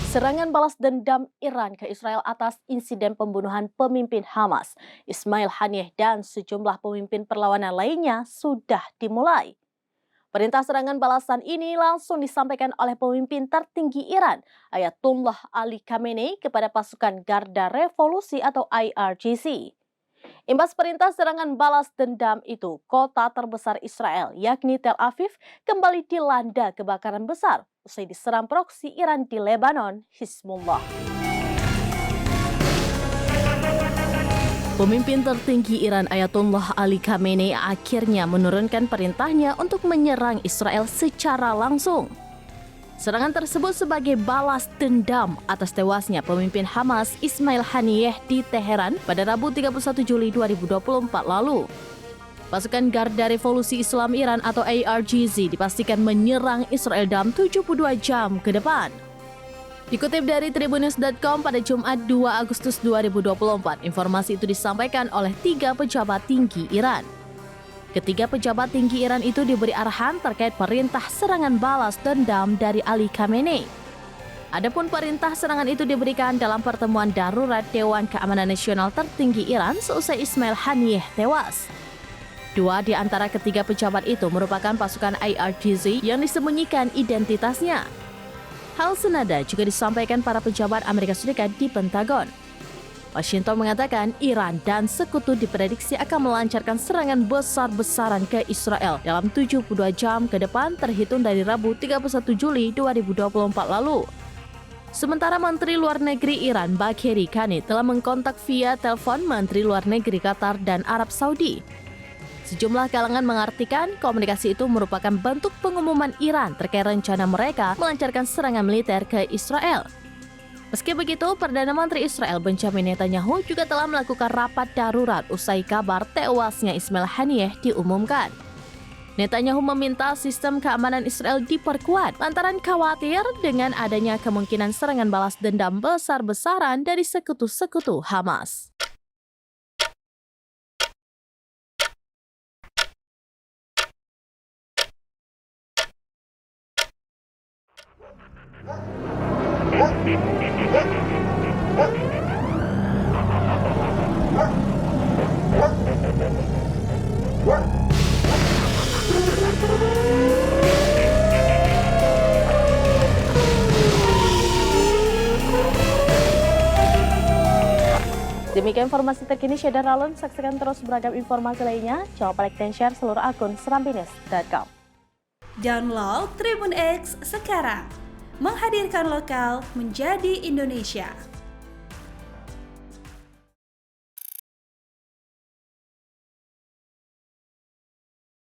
Serangan balas dendam Iran ke Israel atas insiden pembunuhan pemimpin Hamas, Ismail Haniyeh dan sejumlah pemimpin perlawanan lainnya sudah dimulai. Perintah serangan balasan ini langsung disampaikan oleh pemimpin tertinggi Iran, Ayatollah Ali Khamenei kepada pasukan Garda Revolusi atau IRGC. Imbas perintah serangan balas dendam itu, kota terbesar Israel, yakni Tel Aviv, kembali dilanda kebakaran besar usai diserang proksi Iran di Lebanon, Hizbullah. Pemimpin tertinggi Iran Ayatollah Ali Khamenei akhirnya menurunkan perintahnya untuk menyerang Israel secara langsung. Serangan tersebut sebagai balas dendam atas tewasnya pemimpin Hamas Ismail Haniyeh di Teheran pada Rabu 31 Juli 2024 lalu. Pasukan Garda Revolusi Islam Iran atau IRGC dipastikan menyerang Israel dalam 72 jam ke depan. Dikutip dari Tribunnews.com pada Jumat 2 Agustus 2024, informasi itu disampaikan oleh 3 pejabat tinggi Iran. Ketiga pejabat tinggi Iran itu diberi arahan terkait perintah serangan balas dendam dari Ali Khamenei. Adapun perintah serangan itu diberikan dalam pertemuan darurat Dewan Keamanan Nasional tertinggi Iran seusai Ismail Haniyeh tewas. 2 di antara ketiga pejabat itu merupakan pasukan IRGC yang disembunyikan identitasnya. Hal senada juga disampaikan para pejabat Amerika Serikat di Pentagon. Washington mengatakan Iran dan sekutu diprediksi akan melancarkan serangan besar-besaran ke Israel dalam 72 jam ke depan terhitung dari Rabu 31 Juli 2024 lalu. Sementara Menteri Luar Negeri Iran Bagheri Kani telah mengkontak via telepon Menteri Luar Negeri Qatar dan Arab Saudi. Sejumlah kalangan mengartikan komunikasi itu merupakan bentuk pengumuman Iran terkait rencana mereka melancarkan serangan militer ke Israel. Meski begitu, Perdana Menteri Israel Benjamin Netanyahu juga telah melakukan rapat darurat usai kabar tewasnya Ismail Haniyeh diumumkan. Netanyahu meminta sistem keamanan Israel diperkuat lantaran khawatir dengan adanya kemungkinan serangan balas dendam besar-besaran dari sekutu-sekutu Hamas. Demikian informasi terkini Syedar Ralun. Saksikan terus beragam informasi lainnya. Jangan lupa like dan share seluruh akun serambines.com. Download Tribun X sekarang. Menghadirkan lokal menjadi Indonesia.